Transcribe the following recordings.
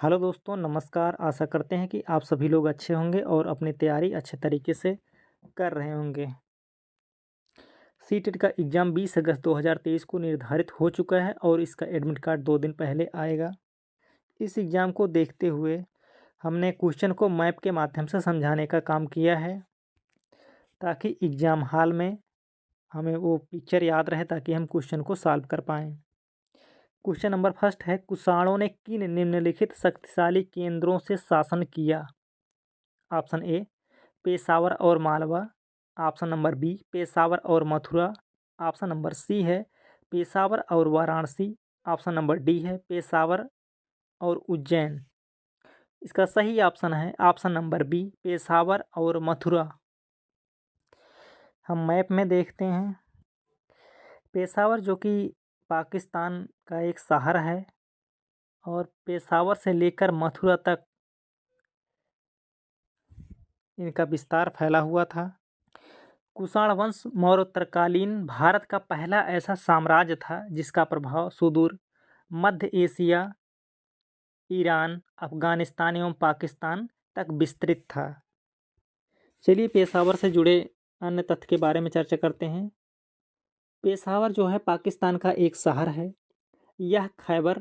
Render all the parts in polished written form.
Hello दोस्तों, नमस्कार। आशा करते हैं कि आप सभी लोग अच्छे होंगे और अपनी तैयारी अच्छे तरीके से कर रहे होंगे। सीटेट का एग्ज़ाम 20 अगस्त 2023 को निर्धारित हो चुका है और इसका एडमिट कार्ड 2 दिन पहले आएगा। इस एग्ज़ाम को देखते हुए हमने क्वेश्चन को मैप के माध्यम से समझाने का काम किया है, ताकि एग्ज़ाम हॉल में हमें वो पिक्चर याद रहे, ताकि हम क्वेश्चन को सॉल्व कर पाएँ। क्वेश्चन नंबर फर्स्ट है, कुषाणों ने किन निम्नलिखित शक्तिशाली केंद्रों से शासन किया? ऑप्शन ए पेशावर और Malwa. Option number B Peshawar और मथुरा। ऑप्शन नंबर सी है पेशावर और वाराणसी। ऑप्शन नंबर डी है पेशावर और उज्जैन। इसका सही ऑप्शन है ऑप्शन नंबर बी पेशावर और मथुरा। हम मैप में देखते हैं, पेशावर जो कि पाकिस्तान का एक शहर है और पेशावर से लेकर मथुरा तक इनका विस्तार फैला हुआ था। कुषाण वंश मौर्योत्तरकालीन भारत का पहला ऐसा साम्राज्य था जिसका प्रभाव सुदूर मध्य एशिया, ईरान, अफगानिस्तान एवं पाकिस्तान तक विस्तृत था। चलिए पेशावर से जुड़े अन्य तथ्य के बारे में चर्चा करते हैं। पेशावर जो है पाकिस्तान का एक शहर है। यह खैबर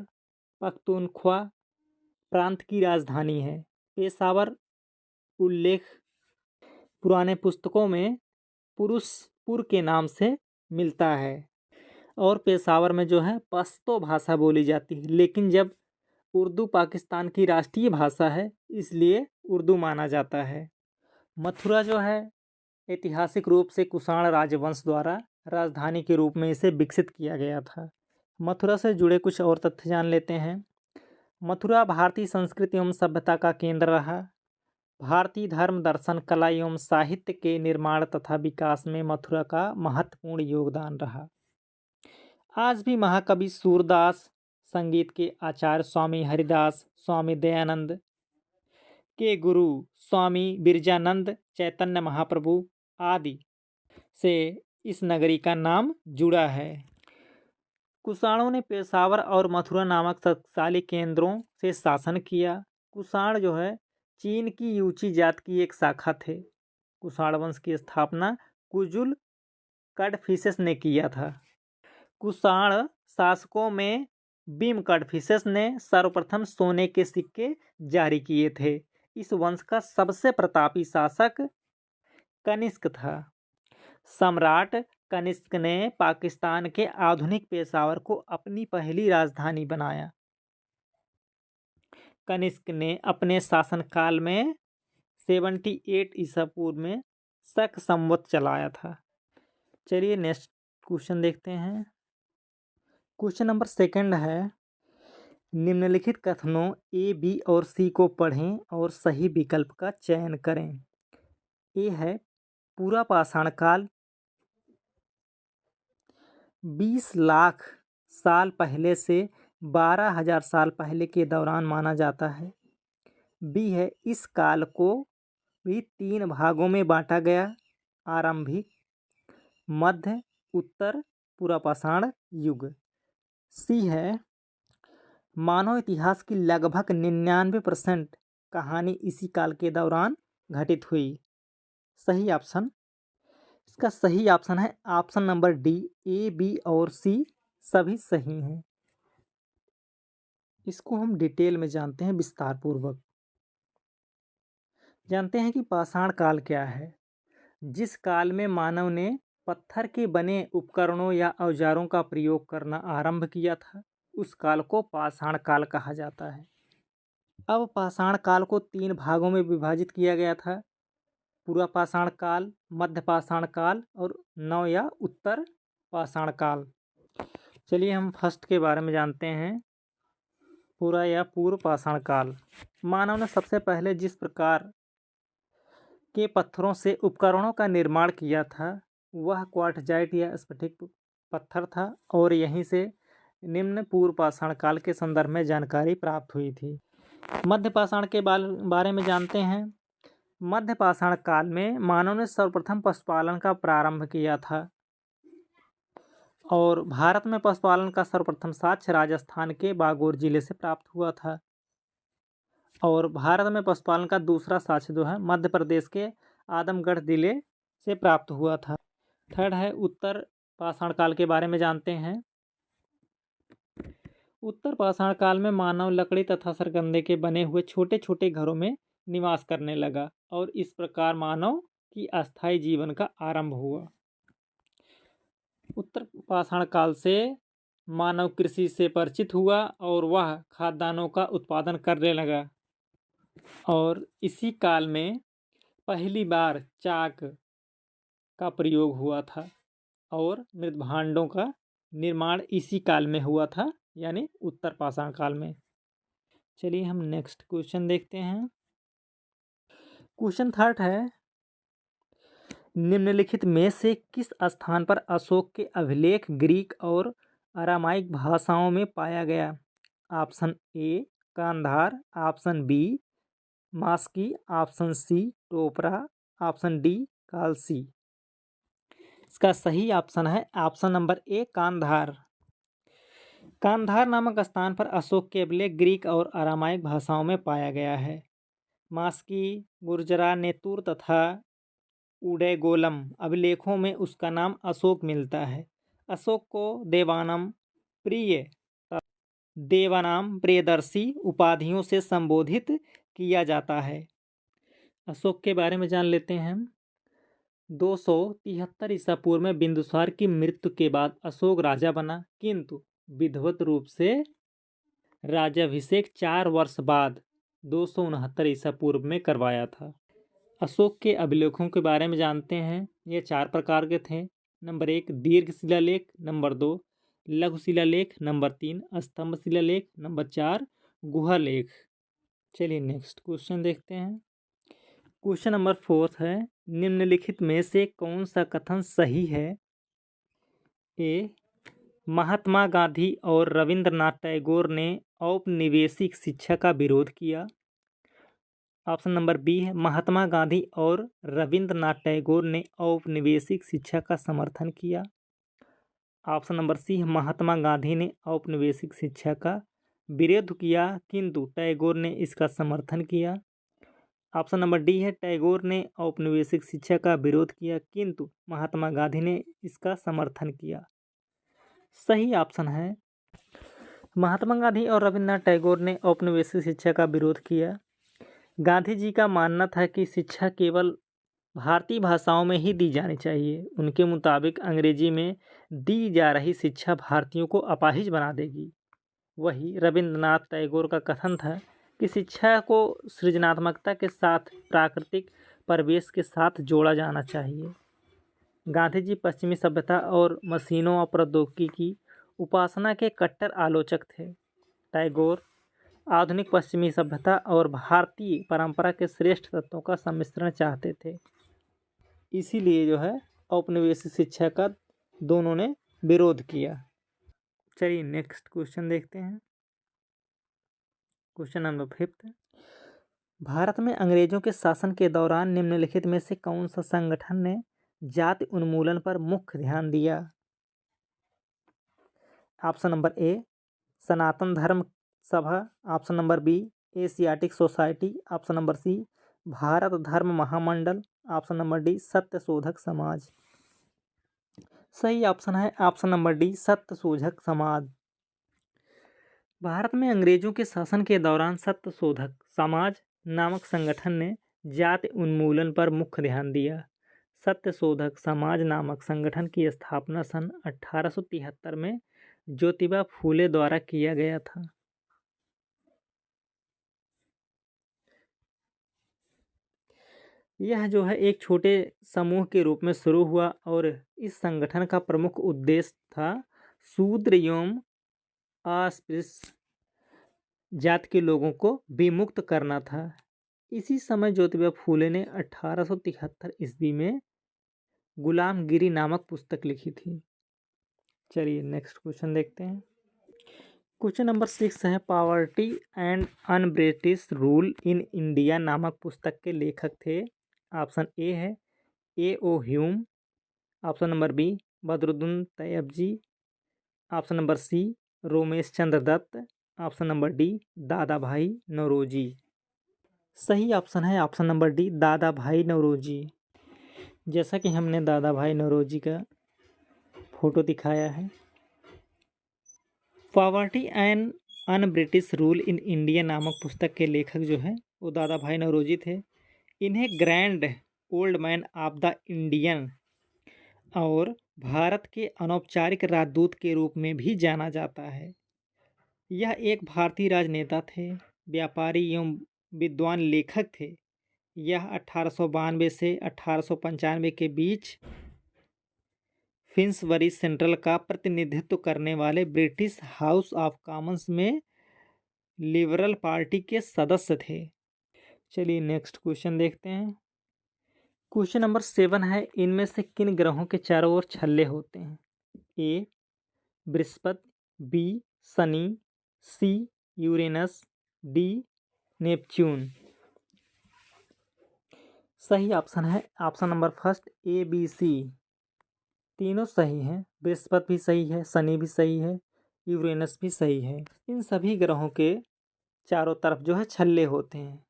पख्तूनख्वा प्रांत की राजधानी है। पेशावर उल्लेख पुराने पुस्तकों में पुरुषपुर के नाम से मिलता है और पेशावर में जो है पश्तो भाषा बोली जाती है, लेकिन जब उर्दू पाकिस्तान की राष्ट्रीय भाषा है इसलिए उर्दू माना जाता है। मथुरा जो है ऐतिहासिक रूप से कुषाण राजवंश द्वारा राजधानी के रूप में इसे विकसित किया गया था। मथुरा से जुड़े कुछ और तथ्य जान लेते हैं। मथुरा भारतीय संस्कृति एवं सभ्यता का केंद्र रहा। भारतीय धर्म, दर्शन, कला एवं साहित्य के निर्माण तथा विकास में मथुरा का महत्वपूर्ण योगदान रहा। आज भी महाकवि सूरदास, संगीत के आचार्य स्वामी हरिदास, स्वामी दयानंद के गुरु स्वामी बिरजानंद, चैतन्य महाप्रभु आदि से इस नगरी का नाम जुड़ा है। कुषाणों ने पेशावर और मथुरा नामक शक्तिशाली केंद्रों से शासन किया। कुषाण जो है चीन की यूची जात की एक शाखा थे। कुषाण वंश की स्थापना कुजुल कडफिसेस ने किया था। कुषाण शासकों में बीम कडफिसेस ने सर्वप्रथम सोने के सिक्के जारी किए थे। इस वंश का सबसे प्रतापी शासक कनिष्क था। सम्राट कनिष्क ने पाकिस्तान के आधुनिक पेशावर को अपनी पहली राजधानी बनाया। कनिष्क ने अपने शासनकाल में 78 ईसा पूर्व में शक संवत चलाया था। चलिए नेक्स्ट क्वेश्चन देखते हैं। क्वेश्चन नंबर सेकंड है, निम्नलिखित कथनों ए, बी और सी को पढ़ें और सही विकल्प का चयन करें। ए है पूरा पाषाण काल 20 लाख साल पहले से 12,000 साल पहले के दौरान माना जाता है। बी है इस काल को भी 3 भागों में बांटा गया, आरंभिक, मध्य, उत्तर पूरा पाषाण युग। सी है मानव इतिहास की लगभग 99% कहानी इसी काल के दौरान घटित हुई। सही ऑप्शन, इसका सही ऑप्शन है ऑप्शन नंबर डी। ए, बी और सी सभी सही हैं। इसको हम डिटेल में जानते हैं, विस्तार पूर्वक जानते हैं कि पाषाण काल क्या है। जिस काल में मानव ने पत्थर के बने उपकरणों या औजारों का प्रयोग करना आरंभ किया था, उस काल को पाषाण काल कहा जाता है। अब पाषाण काल को 3 भागों में विभाजित किया गया था, पूर्व पाषाण काल, मध्य पाषाण काल और नव या उत्तर पाषाण काल। चलिए हम फर्स्ट के बारे में जानते हैं, पूरा या पूर्व पाषाण काल। मानव ने सबसे पहले जिस प्रकार के पत्थरों से उपकरणों का निर्माण किया था वह क्वार्टजाइट या स्फटिक पत्थर था और यहीं से निम्न पूर्व पाषाण काल के संदर्भ में जानकारी प्राप्त हुई थी। मध्य पाषाण के बारे में जानते हैं। मध्य पाषाण काल में मानव ने सर्वप्रथम पशुपालन का प्रारंभ किया था और भारत में पशुपालन का सर्वप्रथम साक्ष्य राजस्थान के बागोर जिले से प्राप्त हुआ था। और भारत में पशुपालन का दूसरा साक्ष्य जो है मध्य प्रदेश के आदमगढ़ जिले से प्राप्त हुआ था। थर्ड है उत्तर पाषाण काल के बारे में जानते हैं। उत्तर पाषाण काल में मानव लकड़ी तथा सरकंदे के बने हुए छोटे छोटे घरों में निवास करने लगा और इस प्रकार मानव की अस्थायी जीवन का आरंभ हुआ। उत्तर पाषाण काल से मानव कृषि से परिचित हुआ और वह खाद्यान्नों का उत्पादन करने लगा और इसी काल में पहली बार चाक का प्रयोग हुआ था और मृदभांडों का निर्माण इसी काल में हुआ था, यानी उत्तर पाषाण काल में। चलिए हम नेक्स्ट क्वेश्चन देखते हैं। क्वेश्चन थर्ड है, निम्नलिखित में से किस स्थान पर अशोक के अभिलेख ग्रीक और अरामाइक भाषाओं में पाया गया? Option A Kandahar, option B Maski, option C Topra, option D Kalsi. इसका सही ऑप्शन है option number A Kandahar. Kandahar नामक स्थान पर अशोक के अभिलेख ग्रीक और अरामाइक भाषाओं में पाया गया है। मास्की, गुर्जरा, नेतुर तथा उडैगोलम अभिलेखों में उसका नाम अशोक मिलता है। अशोक को देवानाम प्रियदर्शी उपाधियों से संबोधित किया जाता है। अशोक के बारे में जान लेते हैं। 273 ईसा पूर्व में बिंदुसार की मृत्यु के बाद अशोक राजा बना, किंतु विधिवत रूप से राज्याभिषेक 4 वर्ष बाद 269 ईसा पूर्व में करवाया था। अशोक के अभिलेखों के बारे में जानते हैं। ये 4 प्रकार के थे। नंबर 1 दीर्घ शिलालेख, नंबर 2 लघु शिलालेख, नंबर 3 स्तंभ शिलालेख, नंबर 4 गुहा लेख। चलिए नेक्स्ट क्वेश्चन देखते हैं। क्वेश्चन नंबर 4 है, निम्नलिखित में से कौन सा कथन सही है? ए महात्मा गांधी और रविंद्रनाथ टैगोर ने औपनिवेशिक शिक्षा का विरोध किया। ऑप्शन नंबर बी है महात्मा गांधी और रविंद्रनाथ टैगोर ने औपनिवेशिक शिक्षा का समर्थन किया। ऑप्शन नंबर सी है महात्मा गांधी ने औपनिवेशिक शिक्षा का विरोध किया किंतु टैगोर ने इसका समर्थन किया। ऑप्शन नंबर डी है टैगोर ने औपनिवेशिक शिक्षा का विरोध किया किंतु महात्मा गांधी ने इसका समर्थन किया। सही ऑप्शन है महात्मा गांधी और रविंद्रनाथ टैगोर ने औपनिवेशिक शिक्षा का विरोध किया। गांधी जी का मानना था कि शिक्षा केवल भारतीय भाषाओं में ही दी जानी चाहिए। उनके मुताबिक अंग्रेजी में दी जा रही शिक्षा भारतीयों को अपाहिज बना देगी। वही रविंद्रनाथ टैगोर का कथन था कि शिक्षा को सृजनात्मकता के साथ प्राकृतिक परिवेश के साथ जोड़ा जाना चाहिए। गांधी जी पश्चिमी सभ्यता और मशीनों और प्रौद्योगिकी की उपासना के कट्टर आलोचक थे। टैगोर आधुनिक पश्चिमी सभ्यता और भारतीय परंपरा के श्रेष्ठ तत्वों का सम्मिश्रण चाहते थे। इसीलिए जो है औपनिवेशिक शिक्षा का दोनों ने विरोध किया। चलिए नेक्स्ट क्वेश्चन देखते हैं। क्वेश्चन नंबर 5, भारत में अंग्रेजों के शासन के दौरान निम्नलिखित में से कौन सा संगठन ने जाति उन्मूलन पर मुख्य ध्यान दिया? ऑप्शन नंबर ए Sanatan Dharma Sabha, option number B Asiatic Society, option number C Bharat Dharma Mahamandal, option number D Satyashodhak Samaj. सही ऑप्शन है ऑप्शन नंबर डी सत्यशोधक समाज। भारत में अंग्रेजों के शासन के दौरान सत्यशोधक समाज नामक संगठन ने जाति उन्मूलन पर मुख्य ध्यान दिया। सत्यशोधक समाज नामक संगठन की स्थापना सन 1873 में ज्योतिबा फूले द्वारा किया गया था। यह जो है एक छोटे समूह के रूप में शुरू हुआ और इस संगठन का प्रमुख उद्देश्य था शूद्र एवं अस्पृश्य जाति के लोगों को विमुक्त करना था। इसी समय ज्योतिबा फूले ने 1873 ईस्वी में गुलामगिरी नामक पुस्तक लिखी थी। चलिए नेक्स्ट क्वेश्चन देखते हैं। क्वेश्चन नंबर 6 है, poverty and un British rule in India नामक पुस्तक के लेखक थे। ऑप्शन ए है A.O. Hume, option number B Badruddin Tyabji, option number C Romesh Chandra Dutt, option number D Dadabhai Naoroji. सही ऑप्शन है option number D, Dadabhai Naoroji. जैसा कि हमने दादा भाई नौरोजी का फोटो दिखाया है। Poverty and un British rule in India नामक पुस्तक के लेखक जो है वो दादा भाई नौरोजी थे। इन्हें grand old man of the Indian और भारत के अनौपचारिक राजदूत के रूप में भी जाना जाता है। यह एक भारतीय राजनेता थे, व्यापारी एवं विद्वान लेखक थे। यह 1892 से 1895 के बीच फिन्सबरी सेंट्रल का प्रतिनिधित्व करने वाले ब्रिटिश हाउस ऑफ कॉमन्स में लिबरल पार्टी के सदस्य थे। चलिए नेक्स्ट क्वेश्चन देखते हैं। क्वेश्चन नंबर 7 है, इनमें से किन ग्रहों के चारों ओर छल्ले होते हैं? A Brihaspati, B Shani, C Uranus, D Neptune. सही ऑप्शन है option number first, A B C. तीनों सही हैं, बृहस्पति भी सही है, शनि भी सही है, यूरेनस भी सही है। इन सभी ग्रहों के चारों तरफ जो है छल्ले होते हैं।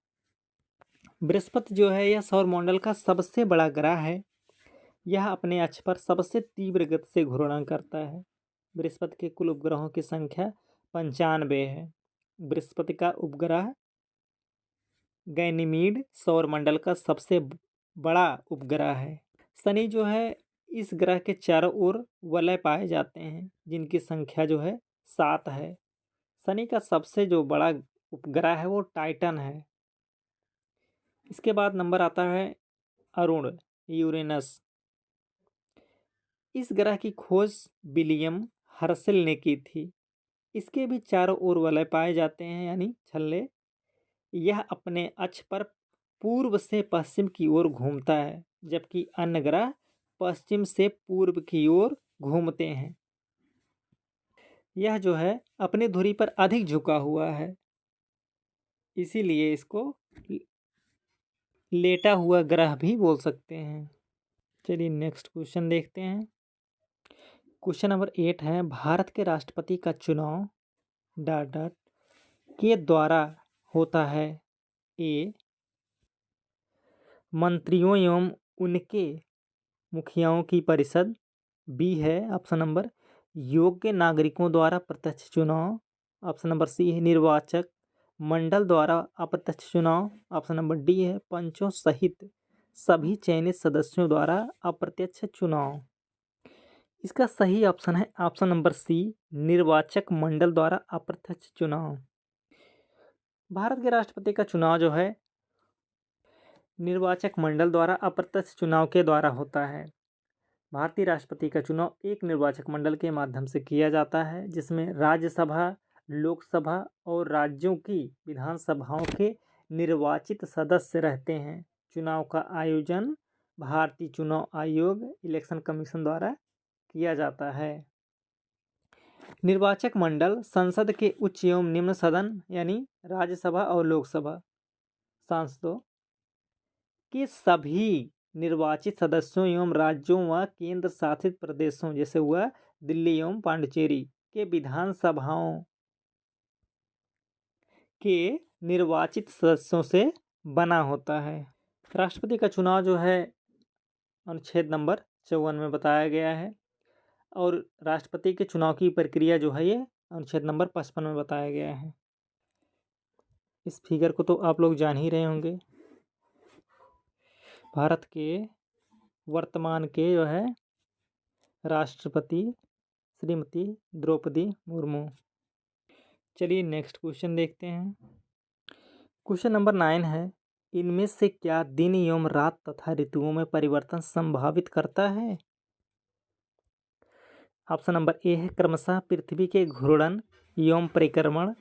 बृहस्पति जो है यह सौरमंडल का सबसे बड़ा ग्रह है। यह अपने अक्ष पर सबसे तीव्र गति से घूर्णन करता है। बृहस्पति के कुल उपग्रहों की संख्या 95 है। बृहस्पति का उपग्रह गैनीमीड सौरमंडल का सबसे बड़ा उपग्रह है। शनि जो है इस ग्रह के चारों ओर वलय पाए जाते हैं, जिनकी संख्या जो है 7 है। शनि का सबसे जो बड़ा उपग्रह है वो टाइटन है। इसके बाद नंबर आता है अरुण यूरेनस। इस ग्रह की खोज विलियम हर्शल ने की थी। इसके भी चारों ओर वलय पाए जाते हैं यानी छल्ले। यह अपने अक्ष पर पूर्व से पश्चिम की ओर घूमता है, जबकि अन्य ग्रह पश्चिम से पूर्व की ओर घूमते हैं। यह जो है अपनी धुरी पर अधिक झुका हुआ है, इसीलिए इसको लेटा हुआ ग्रह भी बोल सकते हैं। चलिए नेक्स्ट क्वेश्चन देखते हैं। क्वेश्चन नंबर 8 है, भारत के राष्ट्रपति का चुनाव डॉट डॉट के द्वारा होता है? ए मंत्रियों एवं उनके मुखियाओं की परिषद, बी है ऑप्शन नंबर योग्य नागरिकों द्वारा प्रत्यक्ष चुनाव, ऑप्शन नंबर सी है निर्वाचक मंडल द्वारा अप्रत्यक्ष चुनाव, ऑप्शन नंबर डी है पंचों सहित सभी चयनित सदस्यों द्वारा अप्रत्यक्ष चुनाव। इसका सही ऑप्शन है ऑप्शन नंबर सी, निर्वाचक मंडल द्वारा अप्रत्यक्ष चुनाव। भारत के राष्ट्रपति का चुनाव जो है निर्वाचक मंडल द्वारा अप्रत्यक्ष चुनाव के द्वारा होता है। भारतीय राष्ट्रपति का चुनाव एक निर्वाचक मंडल के माध्यम से किया जाता है, जिसमें राज्यसभा, लोकसभा और राज्यों की विधानसभाओं के निर्वाचित सदस्य रहते हैं। चुनाव का आयोजन भारतीय चुनाव आयोग इलेक्शन कमीशन द्वारा किया जाता है। निर्वाचक मंडल संसद के उच्च एवं निम्न सदन यानी राज्यसभा और लोकसभा सांसदों के सभी निर्वाचित सदस्यों एवं राज्यों व केंद्र शासित प्रदेशों जैसे हुआ दिल्ली एवं पांडिचेरी के विधानसभाओं के निर्वाचित सदस्यों से बना होता है। राष्ट्रपति का चुनाव जो है अनुच्छेद नंबर 54 में बताया गया है, और राष्ट्रपति के चुनाव की प्रक्रिया जो है ये अनुच्छेद नंबर 55 में बताया गया है। इस फिगर को तो आप लोग जान ही रहे होंगे। भारत के वर्तमान के जो है राष्ट्रपति श्रीमती द्रौपदी मुर्मू। चलिए नेक्स्ट क्वेश्चन देखते हैं। क्वेश्चन नंबर 9 है, इनमें से क्या दिन एवं रात तथा ऋतुओं में परिवर्तन संभावित करता है? ऑप्शन नंबर ए है क्रमशः पृथ्वी के घूर्णन एवं परिक्रमण,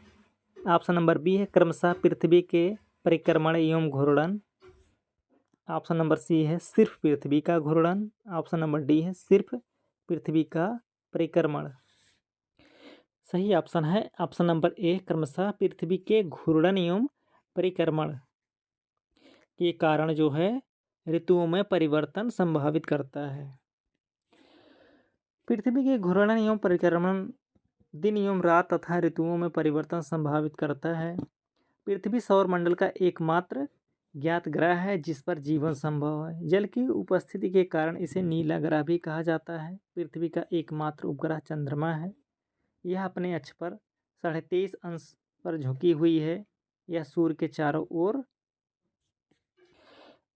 ऑप्शन नंबर बी है क्रमशः पृथ्वी के परिक्रमण एवं घूर्णन, ऑप्शन नंबर सी है सिर्फ पृथ्वी का घूर्णन, ऑप्शन नंबर डी है सिर्फ पृथ्वी का परिक्रमण। सही ऑप्शन है ऑप्शन नंबर ए, क्रमशः पृथ्वी के घूर्णन एवं परिक्रमण के कारण जो है ऋतुओं में परिवर्तन संभावित करता है। पृथ्वी के घूर्णन एवं परिक्रमण दिन एवं रात तथा ऋतुओं में परिवर्तन संभावित करता है। पृथ्वी सौरमंडल का एकमात्र ज्ञात ग्रह है जिस पर जीवन संभव है। जल की उपस्थिति के कारण इसे नीला ग्रह भी कहा जाता है। पृथ्वी का एकमात्र उपग्रह चंद्रमा है। यह अपने अक्ष पर 23.5 अंश पर झुकी हुई है। यह सूर्य के चारों ओर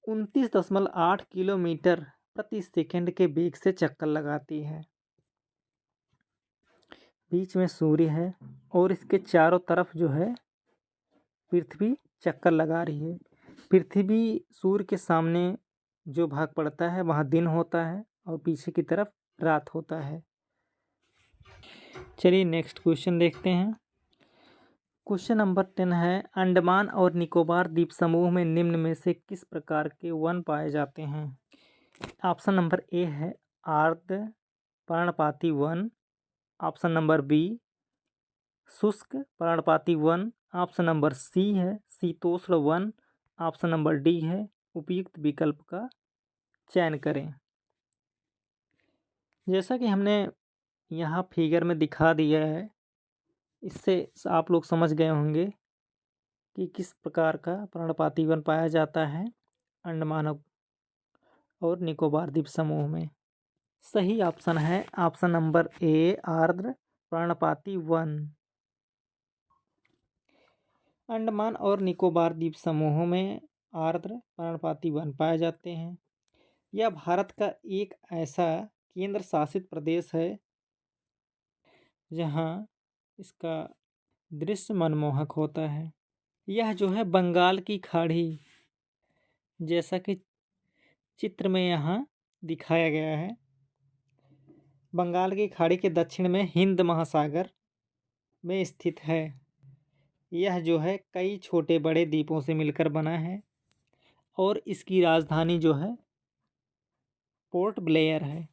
29.8 किलोमीटर प्रति सेकंड के वेग से चक्कर लगाती है। बीच में सूर्य है और इसके चारों तरफ जो है पृथ्वी चक्कर लगा रही है। पृथ्वी सूर्य के सामने जो भाग पड़ता है वहाँ दिन होता है और पीछे की तरफ रात होता है। चलिए नेक्स्ट क्वेश्चन देखते हैं। क्वेश्चन नंबर 10 है, अंडमान और निकोबार द्वीप समूह में निम्न में से किस प्रकार के वन पाए जाते हैं? ऑप्शन नंबर ए है आर्द्र पर्णपाती वन। ऑप्शन नंबर बी शुष्क पर्णपाती वन। ऑप्शन नंबर सी है शीतोष्ण वन। ऑप्शन नंबर डी है उपयुक्त विकल्प का चयन करें। जैसा कि हमने यहाँ फिगर में दिखा दिया है, इससे आप लोग समझ गए होंगे कि किस प्रकार का पर्णपाती वन पाया जाता है अंडमान और निकोबार द्वीप समूह में। सही ऑप्शन है ऑप्शन नंबर ए आर्द्र पर्णपाती वन। अंडमान और निकोबार द्वीप समूहों में आर्द्र पर्णपाती वन पाए जाते हैं। यह भारत का एक ऐसा केंद्र शासित प्रदेश है जहाँ इसका दृश्य मनमोहक होता है। यह जो है बंगाल की खाड़ी, जैसा कि चित्र में यहाँ दिखाया गया है, बंगाल की खाड़ी के दक्षिण में हिंद महासागर में स्थित है। यह जो है कई छोटे बड़े द्वीपों से मिलकर बना है और इसकी राजधानी जो है पोर्ट ब्लेयर है।